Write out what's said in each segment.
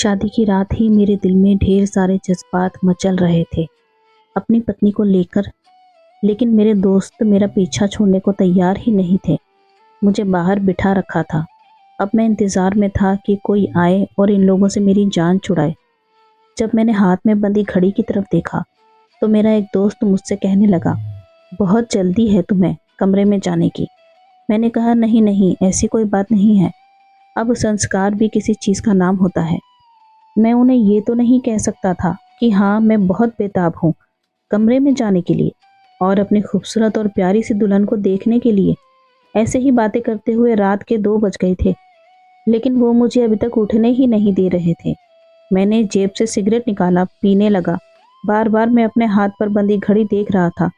शादी की रात ही मेरे दिल में ढेर सारे जज्बात मचल रहे थे अपनी पत्नी को लेकर। लेकिन मेरे दोस्त मेरा पीछा छोड़ने को तैयार ही नहीं थे। मुझे बाहर बिठा रखा था। अब मैं इंतज़ार में था कि कोई आए और इन लोगों से मेरी जान छुड़ाए। जब मैंने हाथ में बंधी घड़ी की तरफ देखा तो मेरा एक दोस्त मुझसे कहने लगा, बहुत जल्दी है तुम्हें कमरे में जाने की। मैंने कहा, नहीं नहीं, ऐसी कोई बात नहीं है। अब संस्कार भी किसी चीज़ का नाम होता है। मैं उन्हें ये तो नहीं कह सकता था कि हाँ, मैं बहुत बेताब हूँ कमरे में जाने के लिए और अपनी खूबसूरत और प्यारी सी दुल्हन को देखने के लिए। ऐसे ही बातें करते हुए रात के 2 बज गए थे, लेकिन वो मुझे अभी तक उठने ही नहीं दे रहे थे। मैंने जेब से सिगरेट निकाला, पीने लगा। बार बार मैं अपने हाथ पर बंधी घड़ी देख रहा था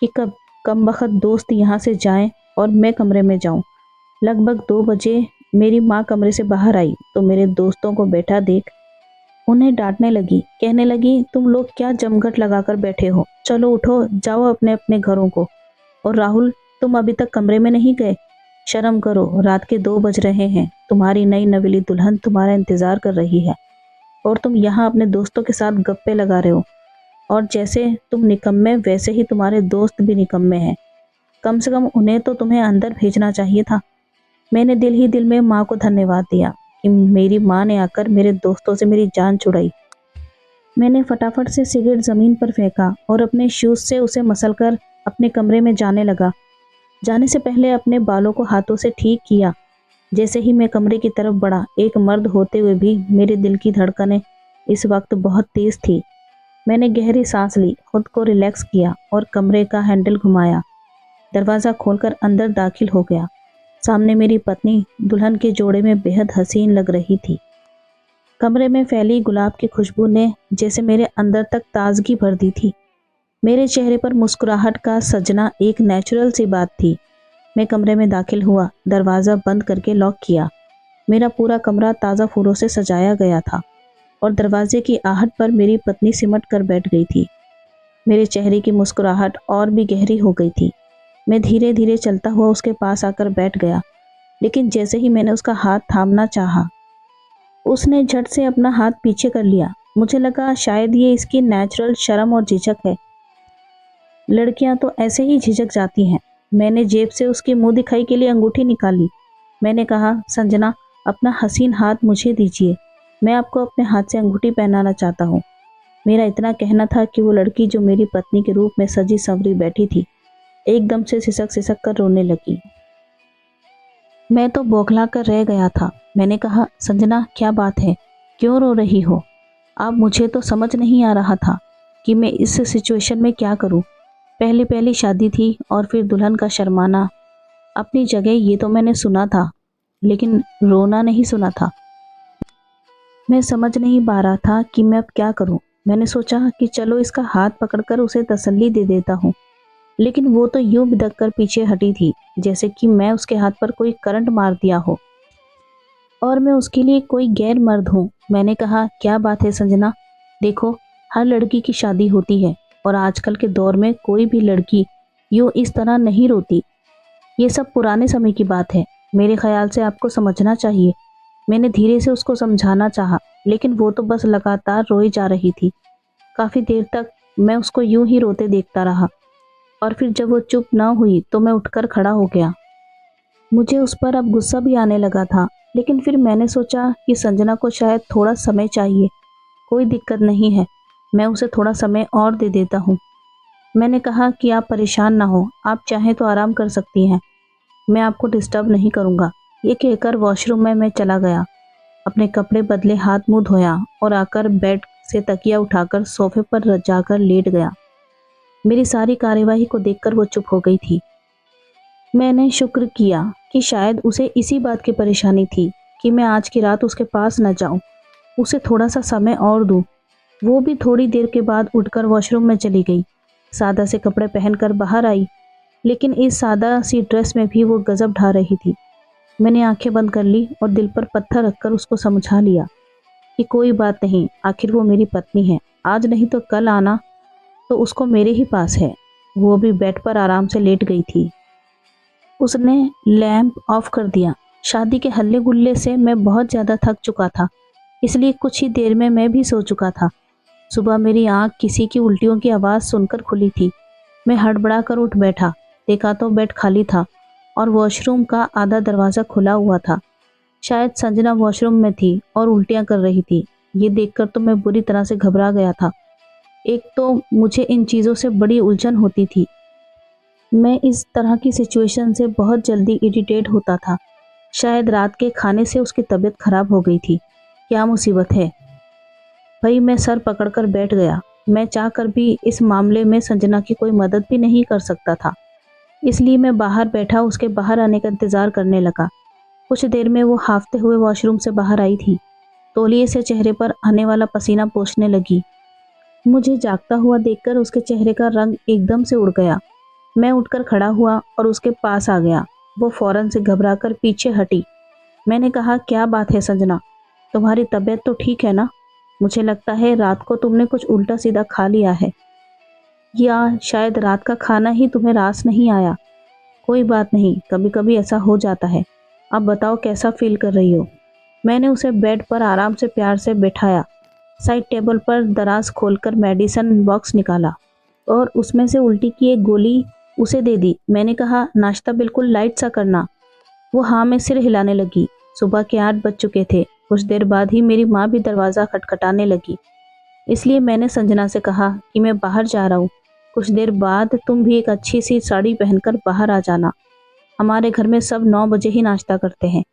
कि कब कमबख्त दोस्त यहाँ से जाएं और मैं कमरे में जाऊं। लगभग 2 बजे मेरी माँ कमरे से बाहर आई तो मेरे दोस्तों को बैठा देख उन्हें डांटने लगी। कहने लगी, तुम लोग क्या जमघट लगाकर बैठे हो, चलो उठो, जाओ अपने अपने घरों को। और राहुल, तुम अभी तक कमरे में नहीं गए? शर्म करो, रात के 2 बज रहे हैं। तुम्हारी नई नवेली दुल्हन तुम्हारा इंतजार कर रही है और तुम यहाँ अपने दोस्तों के साथ गप्पे लगा रहे हो। और जैसे तुम निकम्मे वैसे ही तुम्हारे दोस्त भी निकम्मे हैं। कम से कम उन्हें तो तुम्हें अंदर भेजना चाहिए था। मैंने दिल ही दिल में माँ को धन्यवाद दिया कि मेरी माँ ने आकर मेरे दोस्तों से मेरी जान छुड़ाई। मैंने फटाफट से सिगरेट ज़मीन पर फेंका और अपने शूज़ से उसे मसलकर अपने कमरे में जाने लगा। जाने से पहले अपने बालों को हाथों से ठीक किया। जैसे ही मैं कमरे की तरफ बढ़ा, एक मर्द होते हुए भी मेरे दिल की धड़कनें इस वक्त बहुत तेज़ थी। मैंने गहरी सांस ली, खुद को रिलैक्स किया और कमरे का हैंडल घुमाया। दरवाज़ा खोलकर अंदर दाखिल हो गया। सामने मेरी पत्नी दुल्हन के जोड़े में बेहद हसीन लग रही थी। कमरे में फैली गुलाब की खुशबू ने जैसे मेरे अंदर तक ताजगी भर दी थी। मेरे चेहरे पर मुस्कुराहट का सजना एक नेचुरल सी बात थी। मैं कमरे में दाखिल हुआ, दरवाज़ा बंद करके लॉक किया। मेरा पूरा कमरा ताज़ा फूलों से सजाया गया था और दरवाजे की आहट पर मेरी पत्नी सिमट कर बैठ गई थी। मेरे चेहरे की मुस्कुराहट और भी गहरी हो गई थी। मैं धीरे धीरे चलता हुआ उसके पास आकर बैठ गया, लेकिन जैसे ही मैंने उसका हाथ थामना चाहा, उसने झट से अपना हाथ पीछे कर लिया। मुझे लगा शायद ये इसकी नेचुरल शर्म और झिझक है। लड़कियां तो ऐसे ही झिझक जाती हैं। मैंने जेब से उसकी मुंह दिखाई के लिए अंगूठी निकाली। मैंने कहा, संजना, अपना हसीन हाथ मुझे दीजिए, मैं आपको अपने हाथ से अंगूठी पहनाना चाहता हूँ। मेरा इतना कहना था कि वो लड़की जो मेरी पत्नी के रूप में सजी संवरी बैठी थी, एकदम से सिसक सिसक कर रोने लगी। मैं तो बौखला कर रह गया था। मैंने कहा, संजना, क्या बात है, क्यों रो रही हो? अब मुझे तो समझ नहीं आ रहा था कि मैं इस सिचुएशन में क्या करूं। पहली पहली शादी थी और फिर दुल्हन का शर्माना। अपनी जगह ये तो मैंने सुना था, लेकिन रोना नहीं सुना था। मैं समझ नहीं पा रहा था कि मैं अब क्या करूं। मैंने सोचा कि चलो इसका हाथ पकड़कर उसे तसल्ली दे देता हूं, लेकिन वो तो यूं बिदक कर पीछे हटी थी जैसे कि मैं उसके हाथ पर कोई करंट मार दिया हो और मैं उसके लिए कोई गैर मर्द हूँ। मैंने कहा, क्या बात है संजना, देखो, हर लड़की की शादी होती है और आजकल के दौर में कोई भी लड़की यूं इस तरह नहीं रोती। ये सब पुराने समय की बात है। मेरे ख्याल से आपको समझना चाहिए। मैंने धीरे से उसको समझाना चाहा, लेकिन वो तो बस लगातार रोई जा रही थी। काफ़ी देर तक मैं उसको यूं ही रोते देखता रहा और फिर जब वो चुप ना हुई तो मैं उठकर खड़ा हो गया। मुझे उस पर अब गुस्सा भी आने लगा था, लेकिन फिर मैंने सोचा कि संजना को शायद थोड़ा समय चाहिए। कोई दिक्कत नहीं है, मैं उसे थोड़ा समय और दे देता हूँ। मैंने कहा कि आप परेशान ना हो, आप चाहें तो आराम कर सकती हैं, मैं आपको डिस्टर्ब नहीं करूँगा। ये कहकर वॉशरूम में मैं चला गया। अपने कपड़े बदले, हाथ मुँह धोया और आकर बेड से तकिया उठाकर सोफे पर जाकर लेट गया। मेरी सारी कार्यवाही को देखकर वो चुप हो गई थी। मैंने शुक्र किया कि शायद उसे इसी बात की परेशानी थी कि मैं आज की रात उसके पास न जाऊं, उसे थोड़ा सा समय और दूं। वो भी थोड़ी देर के बाद उठकर वॉशरूम में चली गई। सादा से कपड़े पहनकर बाहर आई, लेकिन इस सादा सी ड्रेस में भी वो गजब ढा रही थी। मैंने आंखें बंद कर ली और दिल पर पत्थर रखकर उसको समझा लिया कि कोई बात नहीं, आखिर वो मेरी पत्नी है। आज नहीं तो कल आना तो उसको मेरे ही पास है। वो भी बेड पर आराम से लेट गई थी। उसने लैंप ऑफ कर दिया। शादी के हल्ले गुल्ले से मैं बहुत ज़्यादा थक चुका था। इसलिए कुछ ही देर में मैं भी सो चुका था। सुबह मेरी आंख किसी की उल्टियों की आवाज़ सुनकर खुली थी। मैं हड़बड़ा कर उठ बैठा, देखा तो बेड खाली था और वॉशरूम का आधा दरवाज़ा खुला हुआ था। शायद संजना वॉशरूम में थी और उल्टियाँ कर रही थी। ये देखकर तो मैं बुरी तरह से घबरा गया था। एक तो मुझे इन चीज़ों से बड़ी उलझन होती थी। मैं इस तरह की सिचुएशन से बहुत जल्दी इरिटेट होता था। शायद रात के खाने से उसकी तबीयत खराब हो गई थी। क्या मुसीबत है? भाई मैं सर पकड़कर बैठ गया। मैं चाहकर भी इस मामले में संजना की कोई मदद भी नहीं कर सकता था। इसलिए मैं बाहर बैठा उसके बाहर आने का इंतज़ार करने लगा। कुछ देर में वो हांफते हुए वॉशरूम से बाहर आई थी। तौलिए से चेहरे पर आने वाला पसीना पोंछने लगी। मुझे जागता हुआ देखकर उसके चेहरे का रंग एकदम से उड़ गया। मैं उठकर खड़ा हुआ और उसके पास आ गया। वो फौरन से घबराकर पीछे हटी। मैंने कहा, क्या बात है संजना, तुम्हारी तबीयत तो ठीक है ना? मुझे लगता है रात को तुमने कुछ उल्टा सीधा खा लिया है, या शायद रात का खाना ही तुम्हें रास नहीं आया। कोई बात नहीं, कभी कभी ऐसा हो जाता है। अब बताओ कैसा फील कर रही हो? मैंने उसे बेड पर आराम से प्यार से बैठाया। साइड टेबल पर दराज खोलकर मेडिसिन बॉक्स निकाला और उसमें से उल्टी की एक गोली उसे दे दी। मैंने कहा, नाश्ता बिल्कुल लाइट सा करना। वो हाँ में सिर हिलाने लगी। सुबह के 8 बज चुके थे। कुछ देर बाद ही मेरी माँ भी दरवाज़ा खटखटाने लगी। इसलिए मैंने संजना से कहा कि मैं बाहर जा रहा हूँ। कुछ देर बाद तुम भी एक अच्छी सी साड़ी पहनकर बाहर आ जाना। हमारे घर में सब 9 बजे ही नाश्ता करते हैं।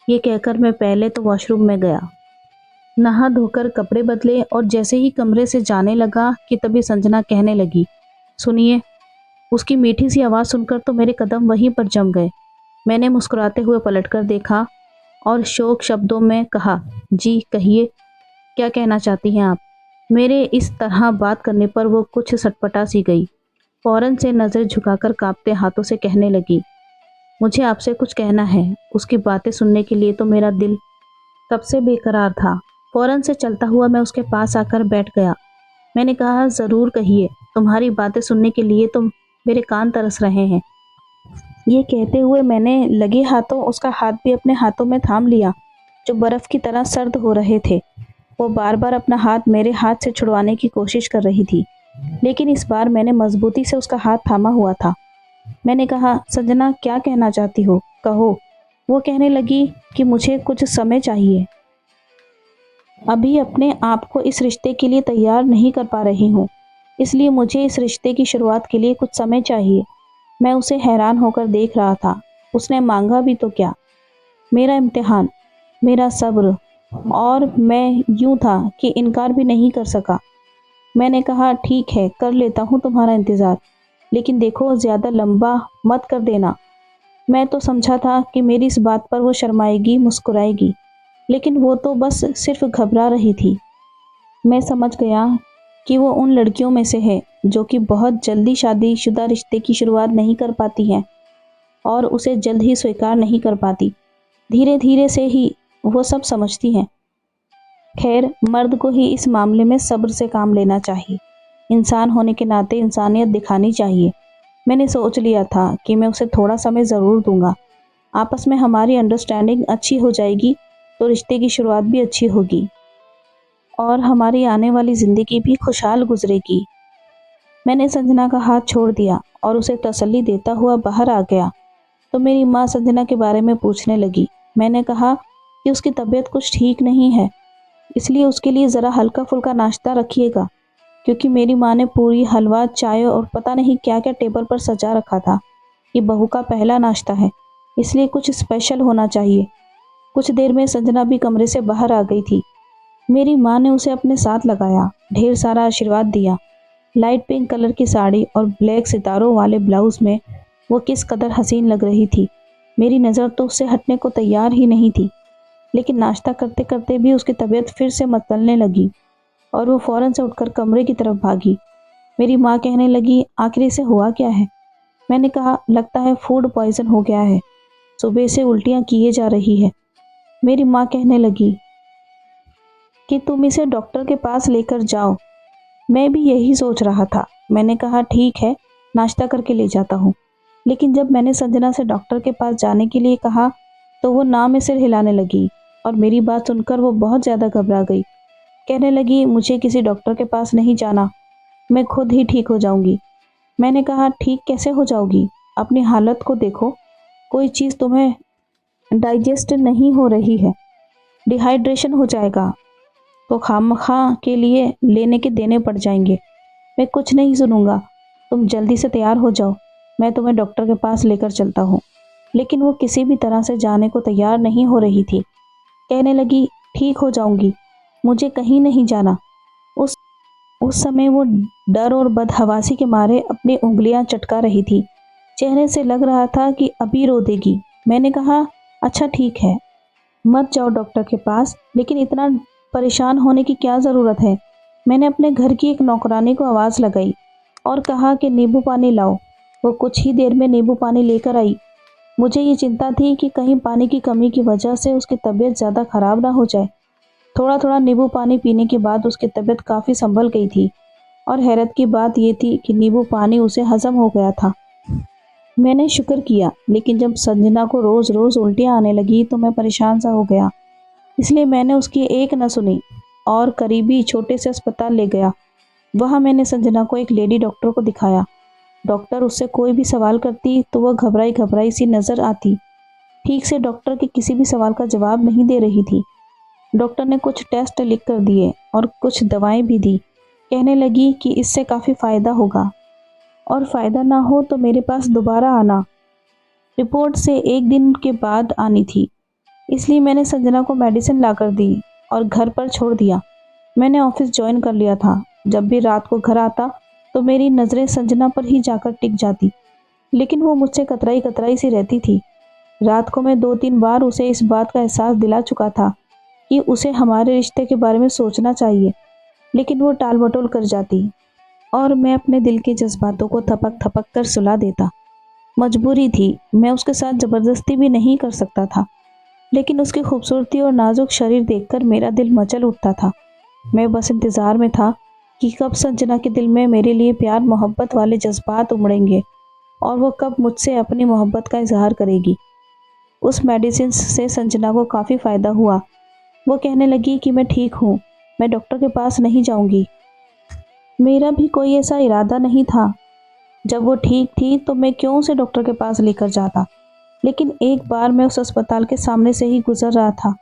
ये कहकर मैं पहले तो वॉशरूम में गया, नहा धोकर कपड़े बदले और जैसे ही कमरे से जाने लगा कि तभी संजना कहने लगी, सुनिए। उसकी मीठी सी आवाज़ सुनकर तो मेरे कदम वहीं पर जम गए। मैंने मुस्कुराते हुए पलटकर देखा और शोक शब्दों में कहा, जी कहिए, क्या कहना चाहती हैं आप? मेरे इस तरह बात करने पर वो कुछ सटपटा सी गई। फौरन से नज़र झुकाकर कांपते हाथों से कहने लगी, मुझे आपसे कुछ कहना है। उसकी बातें सुनने के लिए तो मेरा दिल कब से बेकरार था। फौरन से चलता हुआ मैं उसके पास आकर बैठ गया। मैंने कहा, ज़रूर कहिए, तुम्हारी बातें सुनने के लिए तो मेरे कान तरस रहे हैं। ये कहते हुए मैंने लगे हाथों उसका हाथ भी अपने हाथों में थाम लिया, जो बर्फ़ की तरह सर्द हो रहे थे। वो बार बार अपना हाथ मेरे हाथ से छुड़वाने की कोशिश कर रही थी, लेकिन इस बार मैंने मजबूती से उसका हाथ थामा हुआ था। मैंने कहा, संजना, क्या कहना चाहती हो, कहो। वो कहने लगी कि मुझे कुछ समय चाहिए। अभी अपने आप को इस रिश्ते के लिए तैयार नहीं कर पा रही हूँ, इसलिए मुझे इस रिश्ते की शुरुआत के लिए कुछ समय चाहिए। मैं उसे हैरान होकर देख रहा था। उसने मांगा भी तो क्या? मेरा इम्तिहान, मेरा सब्र, और मैं यूं था कि इनकार भी नहीं कर सका। मैंने कहा, ठीक है, कर लेता हूँ तुम्हारा इंतज़ार, लेकिन देखो ज़्यादा लंबा मत कर देना। मैं तो समझा था कि मेरी इस बात पर वो शर्माएगी, मुस्कुराएगी, लेकिन वो तो बस सिर्फ घबरा रही थी। मैं समझ गया कि वो उन लड़कियों में से है जो कि बहुत जल्दी शादीशुदा रिश्ते की शुरुआत नहीं कर पाती हैं और उसे जल्द ही स्वीकार नहीं कर पाती। धीरे धीरे से ही वो सब समझती हैं। खैर, मर्द को ही इस मामले में सब्र से काम लेना चाहिए। इंसान होने के नाते इंसानियत दिखानी चाहिए। मैंने सोच लिया था कि मैं उसे थोड़ा समय ज़रूर दूंगा। आपस में हमारी अंडरस्टैंडिंग अच्छी हो जाएगी तो रिश्ते की शुरुआत भी अच्छी होगी और हमारी आने वाली ज़िंदगी भी खुशहाल गुजरेगी। मैंने संजना का हाथ छोड़ दिया और उसे तसल्ली देता हुआ बाहर आ गया तो मेरी माँ संजना के बारे में पूछने लगी। मैंने कहा कि उसकी तबीयत कुछ ठीक नहीं है, इसलिए उसके लिए ज़रा हल्का फुल्का नाश्ता रखिएगा, क्योंकि मेरी माँ ने पूरी, हलवा, चाय और पता नहीं क्या क्या टेबल पर सजा रखा था। ये बहू का पहला नाश्ता है, इसलिए कुछ स्पेशल होना चाहिए। कुछ देर में संजना भी कमरे से बाहर आ गई थी। मेरी माँ ने उसे अपने साथ लगाया, ढेर सारा आशीर्वाद दिया। लाइट पिंक कलर की साड़ी और ब्लैक सितारों वाले ब्लाउज में वो किस कदर हसीन लग रही थी। मेरी नज़र तो उससे हटने को तैयार ही नहीं थी, लेकिन नाश्ता करते करते भी उसकी तबीयत फिर से मचलने लगी और वो फ़ौरन से उठकर कमरे की तरफ भागी। मेरी माँ कहने लगी, आखिर इसे हुआ क्या है? मैंने कहा, लगता है फूड पॉइजन हो गया है, सुबह से उल्टियाँ किए जा रही है। मेरी माँ कहने लगी कि तुम इसे डॉक्टर के पास लेकर जाओ। मैं भी यही सोच रहा था। मैंने कहा, ठीक है, नाश्ता करके ले जाता हूँ। लेकिन जब मैंने संजना से डॉक्टर के पास जाने के लिए कहा तो वो ना में सिर हिलाने लगी और मेरी बात सुनकर वो बहुत ज़्यादा घबरा गई। कहने लगी, मुझे किसी डॉक्टर के पास नहीं जाना, मैं खुद ही ठीक हो जाऊंगी। मैंने कहा, ठीक कैसे हो जाओगी? अपनी हालत को देखो, कोई चीज़ तुम्हें डाइजेस्ट नहीं हो रही है, डिहाइड्रेशन हो जाएगा तो खामखा के लिए लेने के देने पड़ जाएंगे। मैं कुछ नहीं सुनूंगा, तुम जल्दी से तैयार हो जाओ, मैं तुम्हें डॉक्टर के पास लेकर चलता हूँ। लेकिन वो किसी भी तरह से जाने को तैयार नहीं हो रही थी। कहने लगी, ठीक हो जाऊंगी, मुझे कहीं नहीं जाना। उस उस समय वो डर और बदहवासी के मारे अपनी उंगलियां चटका रही थी। चेहरे से लग रहा था कि अभी रो देगी। मैंने कहा, अच्छा ठीक है, मत जाओ डॉक्टर के पास, लेकिन इतना परेशान होने की क्या ज़रूरत है। मैंने अपने घर की एक नौकरानी को आवाज़ लगाई और कहा कि नींबू पानी लाओ। वो कुछ ही देर में नींबू पानी लेकर आई। मुझे ये चिंता थी कि कहीं पानी की कमी की वजह से उसकी तबीयत ज़्यादा ख़राब ना हो जाए। थोड़ा थोड़ा नींबू पानी पीने के बाद उसकी तबीयत काफ़ी संभल गई थी और हैरत की बात ये थी कि नींबू पानी उसे हजम हो गया था। मैंने शुक्र किया, लेकिन जब संजना को रोज़ रोज़ उल्टियाँ आने लगी तो मैं परेशान सा हो गया। इसलिए मैंने उसकी एक न सुनी और करीबी छोटे से अस्पताल ले गया। वहाँ मैंने संजना को एक लेडी डॉक्टर को दिखाया। डॉक्टर उससे कोई भी सवाल करती तो वह घबराई घबराई सी नज़र आती। ठीक से डॉक्टर के किसी भी सवाल का जवाब नहीं दे रही थी। डॉक्टर ने कुछ टेस्ट लिख कर दिए और कुछ दवाएं भी दी। कहने लगी कि इससे काफ़ी फ़ायदा होगा और फ़ायदा ना हो तो मेरे पास दोबारा आना। रिपोर्ट से एक दिन के बाद आनी थी, इसलिए मैंने संजना को मेडिसिन ला कर दी और घर पर छोड़ दिया। मैंने ऑफिस ज्वाइन कर लिया था। जब भी रात को घर आता तो मेरी नज़रें संजना पर ही जाकर टिक जाती, लेकिन वो मुझसे कतराई कतराई सी रहती थी। रात को मैं 2-3 बार उसे इस बात का एहसास दिला चुका था कि उसे हमारे रिश्ते के बारे में सोचना चाहिए, लेकिन वो टाल मटोल कर जाती और मैं अपने दिल के जज्बातों को थपक थपक कर सुला देता। मजबूरी थी, मैं उसके साथ ज़बरदस्ती भी नहीं कर सकता था, लेकिन उसकी खूबसूरती और नाजुक शरीर देखकर मेरा दिल मचल उठता था। मैं बस इंतज़ार में था कि कब संजना के दिल में मेरे लिए प्यार मोहब्बत वाले जज्बात उमड़ेंगे और वो कब मुझसे अपनी मोहब्बत का इजहार करेगी। उस मेडिसिन से संजना को काफ़ी फ़ायदा हुआ। वो कहने लगी कि मैं ठीक हूँ, मैं डॉक्टर के पास नहीं जाऊँगी। मेरा भी कोई ऐसा इरादा नहीं था। जब वो ठीक थी तो मैं क्यों उसे डॉक्टर के पास लेकर जाता। लेकिन एक बार मैं उस अस्पताल के सामने से ही गुजर रहा था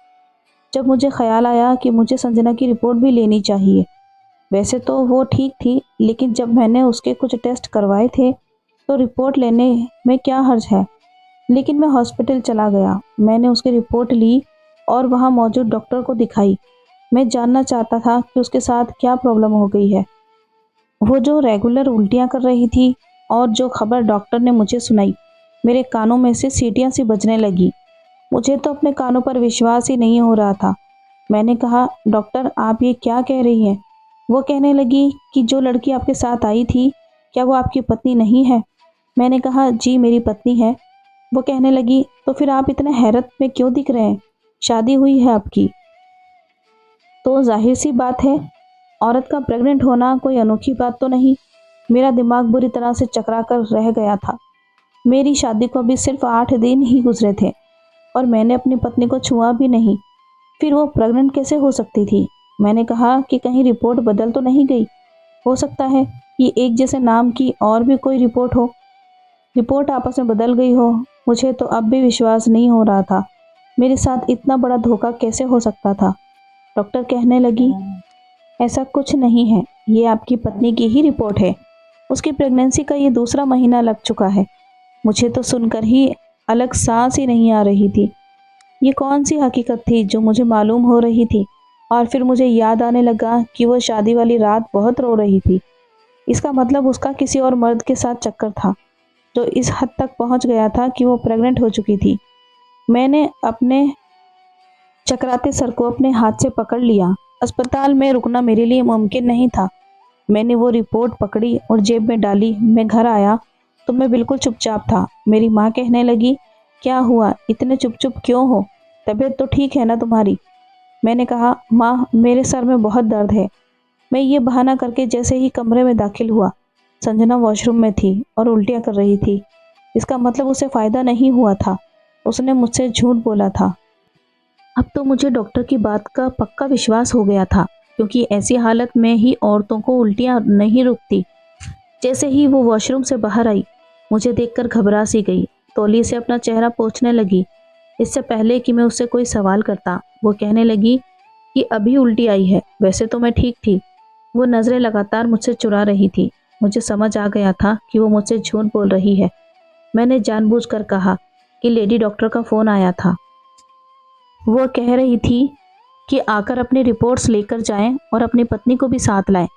जब मुझे ख्याल आया कि मुझे संजना की रिपोर्ट भी लेनी चाहिए। वैसे तो वो ठीक थी, लेकिन जब मैंने उसके कुछ टेस्ट करवाए थे तो रिपोर्ट लेने में क्या हर्ज है। लेकिन मैं हॉस्पिटल चला गया। मैंने उसकी रिपोर्ट ली और वहाँ मौजूद डॉक्टर को दिखाई। मैं जानना चाहता था कि उसके साथ क्या प्रॉब्लम हो गई है। वो जो रेगुलर उल्टियाँ कर रही थी और जो खबर डॉक्टर ने मुझे सुनाई, मेरे कानों में से सीटियाँ सी बजने लगी। मुझे तो अपने कानों पर विश्वास ही नहीं हो रहा था। मैंने कहा, डॉक्टर आप ये क्या कह रही हैं? वो कहने लगी कि जो लड़की आपके साथ आई थी, क्या वो आपकी पत्नी नहीं है? मैंने कहा, जी मेरी पत्नी है। वो कहने लगी, तो फिर आप इतने हैरत में क्यों दिख रहे हैं? शादी हुई है आपकी? तो जाहिर सी बात है, औरत का प्रेग्नेंट होना कोई अनोखी बात तो नहीं। मेरा दिमाग बुरी तरह से चकरा कर रह गया था। मेरी शादी को अभी सिर्फ 8 दिन ही गुजरे थे और मैंने अपनी पत्नी को छुआ भी नहीं। फिर वो प्रेग्नेंट कैसे हो सकती थी? मैंने कहा कि कहीं रिपोर्ट बदल तो नहीं गई। हो सकता है कि एक जैसे नाम की और भी कोई रिपोर्ट हो। रिपोर्ट आपस में बदल गई हो। मुझे तो अब भी विश्वास नहीं हो रहा था। मेरे साथ इतना बड़ा धोखा कैसे हो सकता था? डॉक्टर कहने लगी, ऐसा कुछ नहीं है, ये आपकी पत्नी की ही रिपोर्ट है। उसकी प्रेगनेंसी का ये दूसरा महीना लग चुका है। मुझे तो सुनकर ही अलग सांस ही नहीं आ रही थी। ये कौन सी हकीकत थी जो मुझे मालूम हो रही थी? और फिर मुझे याद आने लगा कि वो शादी वाली रात बहुत रो रही थी। इसका मतलब उसका किसी और मर्द के साथ चक्कर था, जो इस हद तक पहुंच गया था कि वो प्रेग्नेंट हो चुकी थी। मैंने अपने चकराते सर को अपने हाथ से पकड़ लिया। अस्पताल में रुकना मेरे लिए मुमकिन नहीं था। मैंने वो रिपोर्ट पकड़ी और जेब में डाली। मैं घर आया तो मैं बिल्कुल चुपचाप था। मेरी माँ कहने लगी, क्या हुआ, इतने चुप चुप क्यों हो? तबीयत तो ठीक है ना तुम्हारी? मैंने कहा, माँ मेरे सर में बहुत दर्द है। मैं ये बहाना करके जैसे ही कमरे में दाखिल हुआ, संजना वॉशरूम में थी और उल्टियाँ कर रही थी। इसका मतलब उसे फ़ायदा नहीं हुआ था। उसने मुझसे झूठ बोला था। अब तो मुझे डॉक्टर की बात का पक्का विश्वास हो गया था, क्योंकि ऐसी हालत में ही औरतों को उल्टियाँ नहीं रुकती। जैसे ही वो वॉशरूम से बाहर आई, मुझे देखकर घबरा सी गई। तौलिए से अपना चेहरा पोंछने लगी। इससे पहले कि मैं उससे कोई सवाल करता, वो कहने लगी कि अभी उल्टी आई है, वैसे तो मैं ठीक थी। वो नज़रें लगातार मुझसे चुरा रही थी। मुझे समझ आ गया था कि वो मुझसे झूठ बोल रही है। मैंने जानबूझकर कहा कि लेडी डॉक्टर का फ़ोन आया था। वो कह रही थी कि आकर अपनी रिपोर्ट्स लेकर जाएं और अपनी पत्नी को भी साथ लाएं।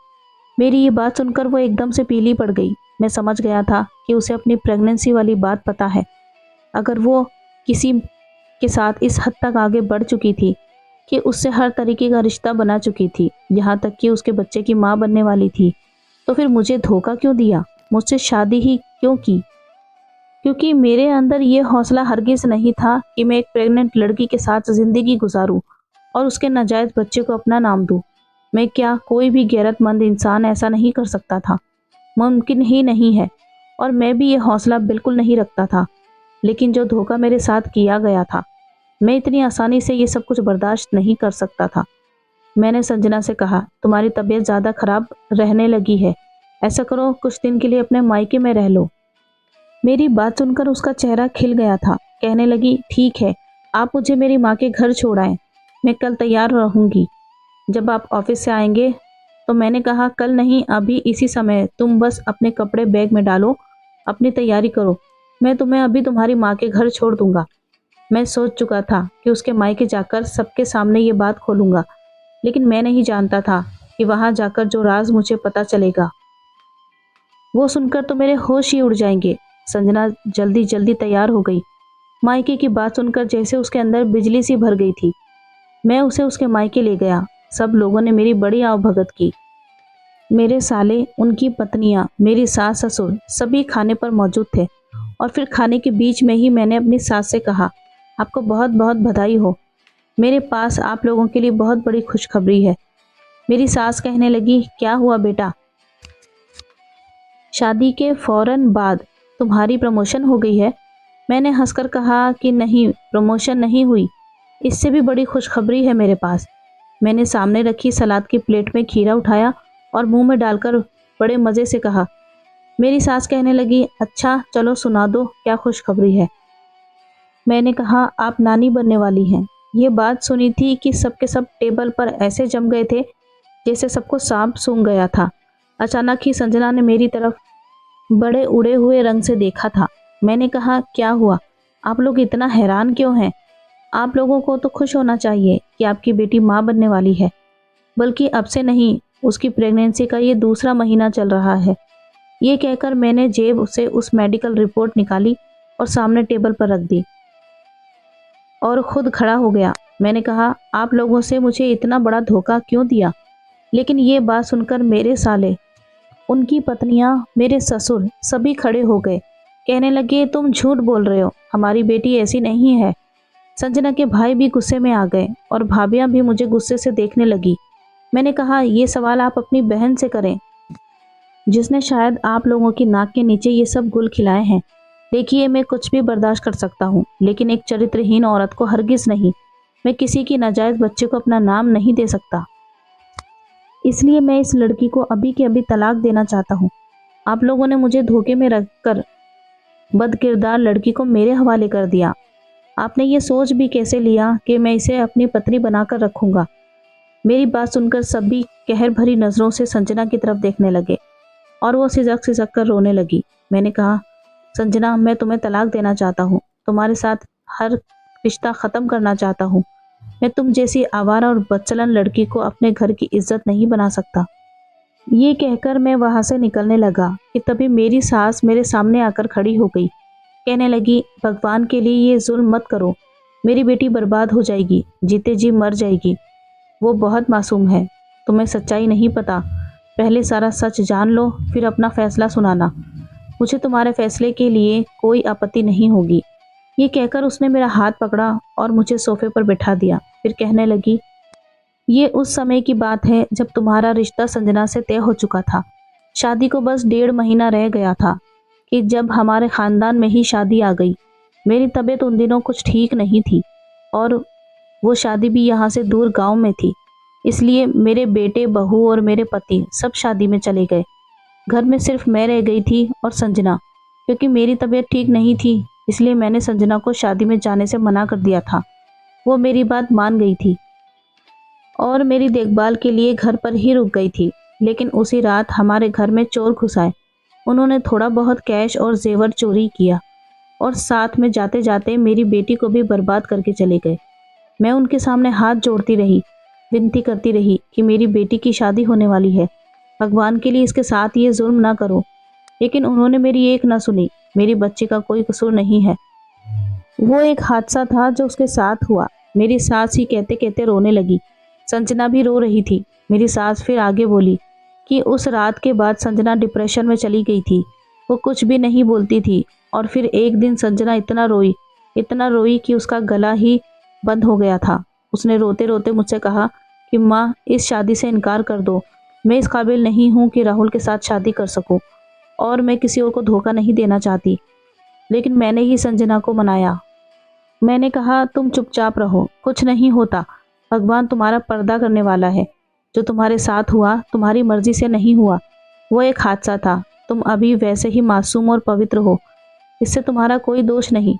मेरी ये बात सुनकर वो एकदम से पीली पड़ गई। मैं समझ गया था कि उसे अपनी प्रेगनेंसी वाली बात पता है। अगर वो किसी के साथ इस हद तक आगे बढ़ चुकी थी कि उससे हर तरीके का रिश्ता बना चुकी थी, यहाँ तक कि उसके बच्चे की माँ बनने वाली थी, तो फिर मुझे धोखा क्यों दिया, मुझसे शादी ही क्यों की? क्योंकि मेरे अंदर ये हौसला हरगिज़ नहीं था कि मैं एक प्रेग्नेंट लड़की के साथ ज़िंदगी गुजारूं और उसके नाजायज़ बच्चे को अपना नाम दूं। मैं क्या, कोई भी गैरतमंद इंसान ऐसा नहीं कर सकता था? मुमकिन ही नहीं है। और मैं भी ये हौसला बिल्कुल नहीं रखता था। लेकिन जो धोखा मेरे साथ किया गया था, मैं इतनी आसानी से ये सब कुछ बर्दाश्त नहीं कर सकता था। मैंने संजना से कहा, तुम्हारी तबीयत ज़्यादा खराब रहने लगी है, ऐसा करो कुछ दिन के लिए अपने मायके में रह लो। मेरी बात सुनकर उसका चेहरा खिल गया था। कहने लगी, ठीक है, आप मुझे मेरी माँ के घर छोड़ आएं, मैं कल तैयार रहूँगी जब आप ऑफिस से आएंगे। तो मैंने कहा, कल नहीं, अभी इसी समय। तुम बस अपने कपड़े बैग में डालो, अपनी तैयारी करो, मैं तुम्हें अभी तुम्हारी माँ के घर छोड़ दूंगा। मैं सोच चुका था कि उसके मायके जाकर सबके सामने ये बात खोलूंगा, लेकिन मैं नहीं जानता था कि वहाँ जाकर जो राज मुझे पता चलेगा, वो सुनकर तो मेरे होश ही उड़ जाएंगे। संजना जल्दी जल्दी तैयार हो गई। मायके की बात सुनकर जैसे उसके अंदर बिजली सी भर गई थी। मैं उसे उसके मायके ले गया। सब लोगों ने मेरी बड़ी आवभगत की। मेरे साले, उनकी पत्नियां, मेरी सास ससुर सभी खाने पर मौजूद थे। और फिर खाने के बीच में ही मैंने अपनी सास से कहा, आपको बहुत बहुत बधाई हो, मेरे पास आप लोगों के लिए बहुत बड़ी खुशखबरी है। मेरी सास कहने लगी, क्या हुआ बेटा? शादी के फौरन बाद तुम्हारी प्रमोशन हो गई है। मैंने हंसकर कहा कि नहीं, प्रमोशन नहीं हुई, इससे भी बड़ी खुशखबरी है मेरे पास। मैंने सामने रखी सलाद की प्लेट में खीरा उठाया और मुंह में डालकर बड़े मज़े से कहा। मेरी सास कहने लगी, अच्छा चलो सुना दो, क्या खुशखबरी है? मैंने कहा, आप नानी बनने वाली हैं। ये बात सुनी थी कि सब के सब टेबल पर ऐसे जम गए थे जैसे सबको सांप सूंघ गया था। अचानक ही संजना ने मेरी तरफ बड़े उड़े हुए रंग से देखा था। मैंने कहा, क्या हुआ, आप लोग इतना हैरान क्यों हैं? आप लोगों को तो खुश होना चाहिए कि आपकी बेटी माँ बनने वाली है। बल्कि अब से नहीं, उसकी प्रेगनेंसी का ये दूसरा महीना चल रहा है। ये कहकर मैंने जेब से उस मेडिकल रिपोर्ट निकाली और सामने टेबल पर रख दी और खुद खड़ा हो गया। मैंने कहा, आप लोगों से मुझे इतना बड़ा धोखा क्यों दिया? लेकिन ये बात सुनकर मेरे साले, उनकी पत्नियां, मेरे ससुर सभी खड़े हो गए। कहने लगे, तुम झूठ बोल रहे हो, हमारी बेटी ऐसी नहीं है। संजना के भाई भी गुस्से में आ गए और भाभियां भी मुझे गुस्से से देखने लगी। मैंने कहा, ये सवाल आप अपनी बहन से करें, जिसने शायद आप लोगों की नाक के नीचे ये सब गुल खिलाए हैं। देखिए, मैं कुछ भी बर्दाश्त कर सकता हूँ, लेकिन एक चरित्रहीन औरत को हरगिज नहीं। मैं किसी की नाजायज़ बच्चे को अपना नाम नहीं दे सकता। इसलिए मैं इस लड़की को अभी के अभी तलाक देना चाहता हूँ। आप लोगों ने मुझे धोखे में रखकर बदकिरदार लड़की को मेरे हवाले कर दिया। आपने ये सोच भी कैसे लिया कि मैं इसे अपनी पत्नी बनाकर रखूँगा? मेरी बात सुनकर सभी कहर भरी नज़रों से संजना की तरफ देखने लगे और वो सिसक सिसक कर रोने लगी। मैंने कहा, संजना, मैं तुम्हें तलाक देना चाहता हूँ, तुम्हारे साथ हर रिश्ता ख़त्म करना चाहता हूँ। मैं तुम जैसी आवारा और बदचलन लड़की को अपने घर की इज्जत नहीं बना सकता। ये कहकर मैं वहाँ से निकलने लगा कि तभी मेरी सास मेरे सामने आकर खड़ी हो गई। कहने लगी, भगवान के लिए ये जुल्म मत करो, मेरी बेटी बर्बाद हो जाएगी, जीते जी मर जाएगी। वो बहुत मासूम है, तुम्हें सच्चाई नहीं पता। पहले सारा सच जान लो, फिर अपना फैसला सुनाना। मुझे तुम्हारे फैसले के लिए कोई आपत्ति नहीं होगी। ये कहकर उसने मेरा हाथ पकड़ा और मुझे सोफे पर बिठा दिया। फिर कहने लगी, ये उस समय की बात है जब तुम्हारा रिश्ता संजना से तय हो चुका था। शादी को बस 1.5 महीना रह गया था कि जब हमारे ख़ानदान में ही शादी आ गई। मेरी तबीयत उन दिनों कुछ ठीक नहीं थी और वो शादी भी यहाँ से दूर गांव में थी, इसलिए मेरे बेटे, बहू और मेरे पति सब शादी में चले गए। घर में सिर्फ मैं रह गई थी और संजना। क्योंकि मेरी तबीयत ठीक नहीं थी, इसलिए मैंने संजना को शादी में जाने से मना कर दिया था। वो मेरी बात मान गई थी और मेरी देखभाल के लिए घर पर ही रुक गई थी। लेकिन उसी रात हमारे घर में चोर घुस आए। उन्होंने थोड़ा बहुत कैश और जेवर चोरी किया और साथ में जाते जाते मेरी बेटी को भी बर्बाद करके चले गए। मैं उनके सामने हाथ जोड़ती रही, विनती करती रही कि मेरी बेटी की शादी होने वाली है, भगवान के लिए इसके साथ ये जुल्म ना करो। लेकिन उन्होंने मेरी एक ना सुनी। मेरी बच्ची का कोई कसूर नहीं है, वो एक हादसा था जो उसके साथ हुआ। मेरी सास ही कहते कहते रोने लगी। संजना भी रो रही थी। मेरी सास फिर आगे बोली कि उस रात के बाद संजना डिप्रेशन में चली गई थी। वो कुछ भी नहीं बोलती थी और फिर एक दिन संजना इतना रोई कि उसका गला ही बंद हो गया था। उसने रोते रोते मुझसे कहा कि माँ, इस शादी से इनकार कर दो। मैं इस काबिल नहीं हूँ कि राहुल के साथ शादी कर सकूँ और मैं किसी और को धोखा नहीं देना चाहती। लेकिन मैंने ही संजना को मनाया। मैंने कहा, तुम चुपचाप रहो, कुछ नहीं होता। भगवान तुम्हारा पर्दा करने वाला है। जो तुम्हारे साथ हुआ तुम्हारी मर्जी से नहीं हुआ, वो एक हादसा था। तुम अभी वैसे ही मासूम और पवित्र हो, इससे तुम्हारा कोई दोष नहीं।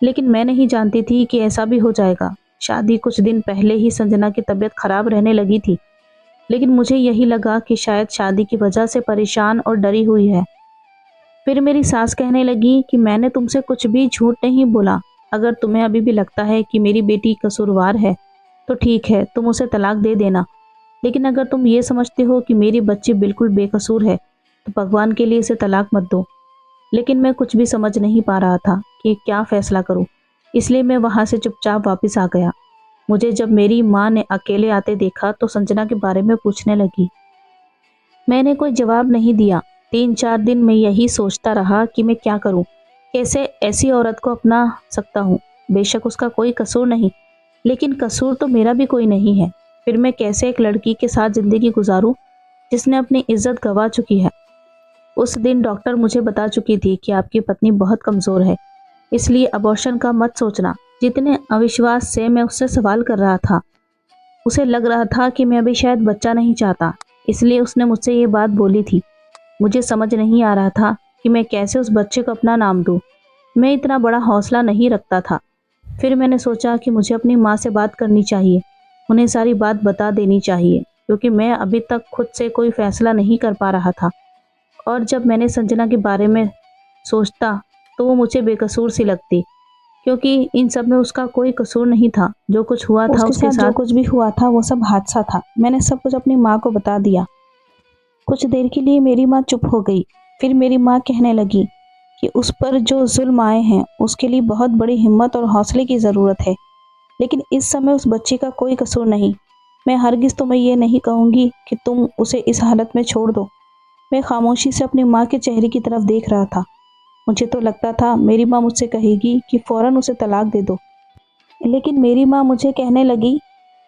लेकिन मैं नहीं जानती थी कि ऐसा भी हो जाएगा। शादी कुछ दिन पहले ही संजना की तबीयत खराब रहने लगी थी, लेकिन मुझे यही लगा कि शायद शादी की वजह से परेशान और डरी हुई है। फिर मेरी सास कहने लगी कि मैंने तुमसे कुछ भी झूठ नहीं बोला। अगर तुम्हें अभी भी लगता है कि मेरी बेटी कसूरवार है तो ठीक है, तुम उसे तलाक दे देना। लेकिन अगर तुम ये समझते हो कि मेरी बच्ची बिल्कुल बेकसूर है तो भगवान के लिए इसे तलाक मत दो। लेकिन मैं कुछ भी समझ नहीं पा रहा था कि क्या फैसला करूं, इसलिए मैं वहां से चुपचाप वापस आ गया। मुझे जब मेरी माँ ने अकेले आते देखा तो संजना के बारे में पूछने लगी। मैंने कोई जवाब नहीं दिया। 3-4 दिन मैं यही सोचता रहा कि मैं क्या करूं, कैसे ऐसी औरत को अपना सकता हूं। बेशक उसका कोई कसूर नहीं, लेकिन कसूर तो मेरा भी कोई नहीं है। फिर मैं कैसे एक लड़की के साथ जिंदगी गुजारूं जिसने अपनी इज्जत गंवा चुकी है। उस दिन डॉक्टर मुझे बता चुकी थी कि आपकी पत्नी बहुत कमज़ोर है, इसलिए अबॉर्शन का मत सोचना। जितने अविश्वास से मैं उससे सवाल कर रहा था, उसे लग रहा था कि मैं अभी शायद बच्चा नहीं चाहता, इसलिए उसने मुझसे ये बात बोली थी। मुझे समझ नहीं आ रहा था कि मैं कैसे उस बच्चे को अपना नाम दूँ। मैं इतना बड़ा हौसला नहीं रखता था। फिर मैंने सोचा कि मुझे अपनी माँ से बात करनी चाहिए, उन्हें सारी बात बता देनी चाहिए, क्योंकि मैं अभी तक खुद से कोई फैसला नहीं कर पा रहा था। और जब मैंने संजना के बारे में सोचता तो वो मुझे बेकसूर सी लगती, क्योंकि इन सब में उसका कोई कसूर नहीं था। जो कुछ हुआ था उसके साथ जो कुछ भी हुआ था वो सब हादसा था। मैंने सब कुछ अपनी माँ को बता दिया। कुछ देर के लिए मेरी माँ चुप हो गई। फिर मेरी माँ कहने लगी कि उस पर जो जुल्म आए हैं उसके लिए बहुत बड़ी हिम्मत और हौसले की ज़रूरत है, लेकिन इस समय उस बच्ची का कोई कसूर नहीं। मैं हरगिज़ तुम्हें ये नहीं कहूँगी कि तुम उसे इस हालत में छोड़ दो। मैं खामोशी से अपनी माँ के चेहरे की तरफ देख रहा था। मुझे तो लगता था मेरी माँ मुझसे कहेगी कि फ़ौरन उसे तलाक दे दो, लेकिन मेरी माँ मुझे कहने लगी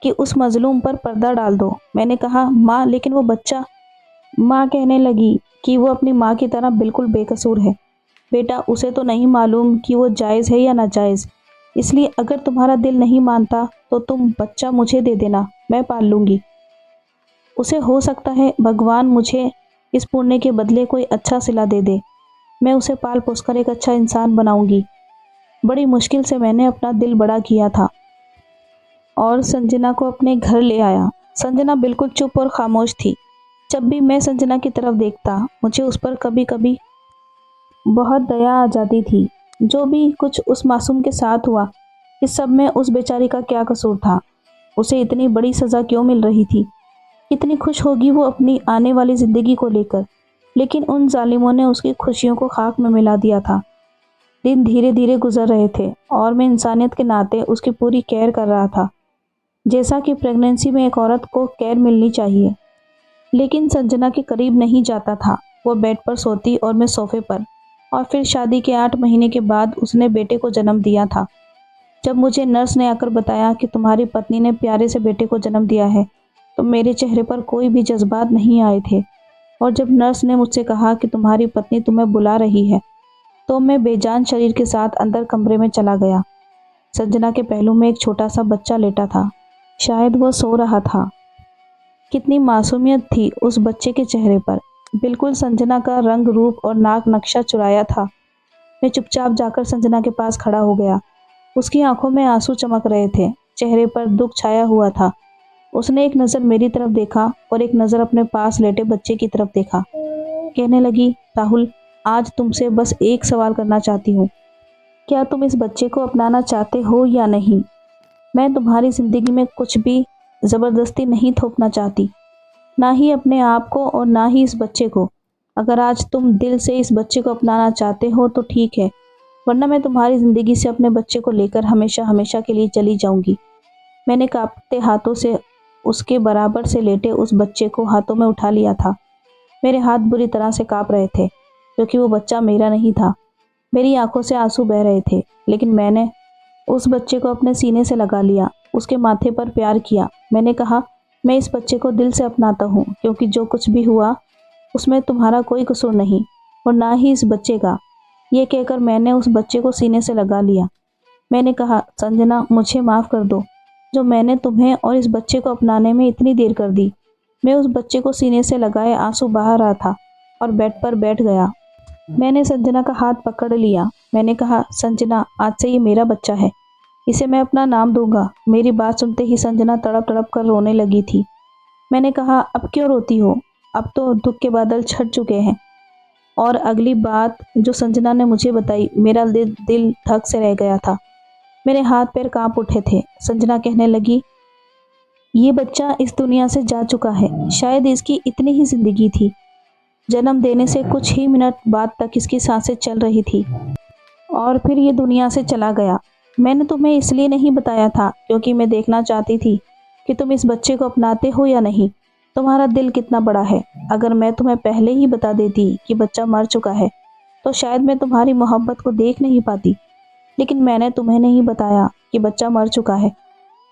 कि उस मजलूम पर पर्दा डाल दो। मैंने कहा, माँ लेकिन वो बच्चा। माँ कहने लगी कि वो अपनी माँ की तरह बिल्कुल बेकसूर है। बेटा, उसे तो नहीं मालूम कि वो जायज़ है या नाजायज़, इसलिए अगर तुम्हारा दिल नहीं मानता तो तुम बच्चा मुझे दे देना, मैं पाल लूँगी उसे। हो सकता है भगवान मुझे इस पुण्य के बदले कोई अच्छा सिला दे दे। मैं उसे पाल पोस कर एक अच्छा इंसान बनाऊंगी। बड़ी मुश्किल से मैंने अपना दिल बड़ा किया था और संजना को अपने घर ले आया। संजना बिल्कुल चुप और खामोश थी। जब भी मैं संजना की तरफ देखता मुझे उस पर कभी कभी बहुत दया आ जाती थी। जो भी कुछ उस मासूम के साथ हुआ, इस सब में उस बेचारी का क्या कसूर था? उसे इतनी बड़ी सज़ा क्यों मिल रही थी? कितनी खुश होगी वो अपनी आने वाली ज़िंदगी को लेकर, लेकिन उन जालिमों ने उसकी खुशियों को खाक में मिला दिया था। दिन धीरे धीरे गुजर रहे थे और मैं इंसानियत के नाते उसकी पूरी केयर कर रहा था, जैसा कि प्रेगनेंसी में एक औरत को केयर मिलनी चाहिए। लेकिन संजना के करीब नहीं जाता था। वो बेड पर सोती और मैं सोफे पर। और फिर शादी के 8 महीने के बाद उसने बेटे को जन्म दिया था। जब मुझे नर्स ने आकर बताया कि तुम्हारी पत्नी ने प्यारे से बेटे को जन्म दिया है, तो मेरे चेहरे पर कोई भी जज्बात नहीं आए थे। और जब नर्स ने मुझसे कहा कि तुम्हारी पत्नी तुम्हें बुला रही है, तो मैं बेजान शरीर के साथ अंदर कमरे में चला गया। संजना के पहलू में एक छोटा सा बच्चा लेटा था। शायद वो सो रहा था। कितनी मासूमियत थी उस बच्चे के चेहरे पर। बिल्कुल संजना का रंग रूप और नाक नक्शा चुराया था। मैं चुपचाप जाकर संजना के पास खड़ा हो गया। उसकी आंखों में आंसू चमक रहे थे, चेहरे पर दुख छाया हुआ था। उसने एक नज़र मेरी तरफ देखा और एक नज़र अपने पास लेटे बच्चे की तरफ देखा। कहने लगी, राहुल, आज तुमसे बस एक सवाल करना चाहती हूँ। क्या तुम इस बच्चे को अपनाना चाहते हो या नहीं? मैं तुम्हारी ज़िंदगी में कुछ भी ज़बरदस्ती नहीं थोपना चाहती, ना ही अपने आप को और ना ही इस बच्चे को। अगर आज तुम दिल से इस बच्चे को अपनाना चाहते हो तो ठीक है, वरना मैं तुम्हारी ज़िंदगी से अपने बच्चे को लेकर हमेशा हमेशा के लिए चली जाऊंगी। मैंने कांपते हाथों से उसके बराबर से लेटे उस बच्चे को हाथों में उठा लिया था। मेरे हाथ बुरी तरह से कांप रहे थे, क्योंकि वो बच्चा मेरा नहीं था। मेरी आंखों से आंसू बह रहे थे, लेकिन मैंने उस बच्चे को अपने सीने से लगा लिया, उसके माथे पर प्यार किया। मैंने कहा, मैं इस बच्चे को दिल से अपनाता हूँ, क्योंकि जो कुछ भी हुआ उसमें तुम्हारा कोई कसूर नहीं और ना ही इस बच्चे का। ये कहकर मैंने उस बच्चे को सीने से लगा लिया। मैंने कहा, संजना, मुझे माफ़ कर दो, जो मैंने तुम्हें और इस बच्चे को अपनाने में इतनी देर कर दी। मैं उस बच्चे को सीने से लगाए आंसू बहा रहा था और बेड पर बैठ गया। मैंने संजना का हाथ पकड़ लिया। मैंने कहा, संजना, आज से ये मेरा बच्चा है, इसे मैं अपना नाम दूंगा। मेरी बात सुनते ही संजना तड़प तड़प कर रोने लगी थी। मैंने कहा, अब क्यों रोती हो? अब तो दुख के बादल छट चुके हैं। और अगली बात जो संजना ने मुझे बताई, मेरा दिल धक से रह गया था। मेरे हाथ पैर कांप उठे थे। संजना कहने लगी, ये बच्चा इस दुनिया से जा चुका है। शायद इसकी इतनी ही जिंदगी थी। जन्म देने से कुछ ही मिनट बाद तक इसकी सांसें चल रही थी और फिर ये दुनिया से चला गया। मैंने तुम्हें इसलिए नहीं बताया था क्योंकि मैं देखना चाहती थी कि तुम इस बच्चे को अपनाते हो या नहीं। तुम्हारा दिल कितना बड़ा है। अगर मैं तुम्हें पहले ही बता देती कि बच्चा मर चुका है तो शायद मैं तुम्हारी मोहब्बत को देख नहीं पाती। लेकिन मैंने तुम्हें नहीं बताया कि बच्चा मर चुका है।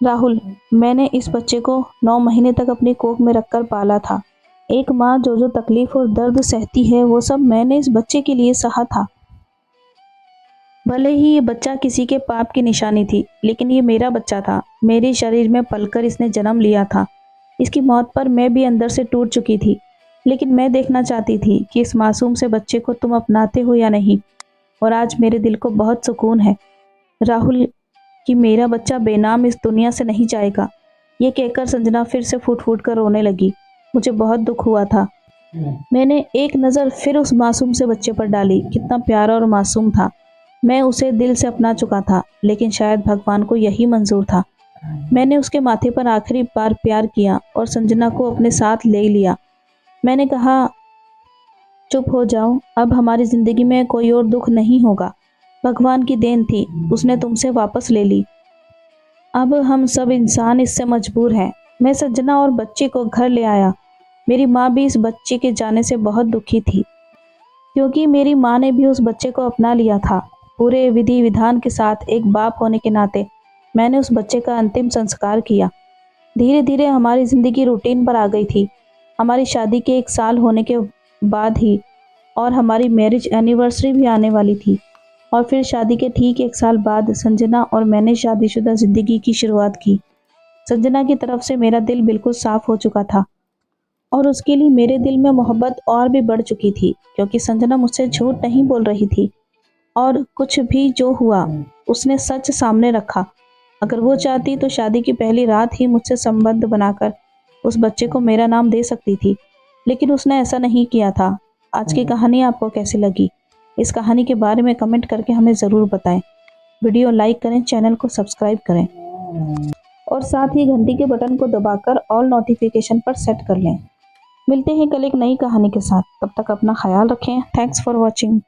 राहुल, मैंने इस बच्चे को 9 महीने तक अपनी कोख में रखकर पाला था। एक माँ जो जो तकलीफ और दर्द सहती है, वो सब मैंने इस बच्चे के लिए सहा था। भले ही ये बच्चा किसी के पाप की निशानी थी, लेकिन ये मेरा बच्चा था। मेरे शरीर में पलकर इसने जन्म लिया था। इसकी मौत पर मैं भी अंदर से टूट चुकी थी, लेकिन मैं देखना चाहती थी कि इस मासूम से बच्चे को तुम अपनाते हो या नहीं। और आज मेरे दिल को बहुत सुकून है, राहुल, कि मेरा बच्चा बेनाम इस दुनिया से नहीं जाएगा। ये कहकर संजना फिर से फूट फूट कर रोने लगी। मुझे बहुत दुख हुआ था। मैंने एक नज़र फिर उस मासूम से बच्चे पर डाली। कितना प्यारा और मासूम था। मैं उसे दिल से अपना चुका था, लेकिन शायद भगवान को यही मंजूर था। मैंने उसके माथे पर आखिरी बार प्यार किया और संजना को अपने साथ ले लिया। मैंने कहा, चुप हो जाओ, अब हमारी ज़िंदगी में कोई और दुख नहीं होगा। भगवान की देन थी, उसने तुमसे वापस ले ली। अब हम सब इंसान इससे मजबूर हैं। मैं संजना और बच्चे को घर ले आया। मेरी माँ भी इस बच्चे के जाने से बहुत दुखी थी, क्योंकि मेरी माँ ने भी उस बच्चे को अपना लिया था। पूरे विधि विधान के साथ एक बाप होने के नाते मैंने उस बच्चे का अंतिम संस्कार किया। धीरे धीरे हमारी ज़िंदगी रूटीन पर आ गई थी। हमारी शादी के 1 साल होने के बाद ही और हमारी मैरिज एनिवर्सरी भी आने वाली थी। और फिर शादी के ठीक 1 साल बाद संजना और मैंने शादीशुदा ज़िंदगी की शुरुआत की। संजना की तरफ से मेरा दिल बिल्कुल साफ़ हो चुका था और उसके लिए मेरे दिल में मोहब्बत और भी बढ़ चुकी थी, क्योंकि संजना मुझसे झूठ नहीं बोल रही थी और कुछ भी जो हुआ उसने सच सामने रखा। अगर वो चाहती तो शादी की पहली रात ही मुझसे संबंध बनाकर उस बच्चे को मेरा नाम दे सकती थी, लेकिन उसने ऐसा नहीं किया था। आज की कहानी आपको कैसी लगी? इस कहानी के बारे में कमेंट करके हमें ज़रूर बताएं। वीडियो लाइक करें, चैनल को सब्सक्राइब करें और साथ ही घंटी के बटन को दबाकर ऑल नोटिफिकेशन पर सेट कर लें। मिलते हैं कल एक नई कहानी के साथ। तब तक अपना ख्याल रखें। Thanks for watching.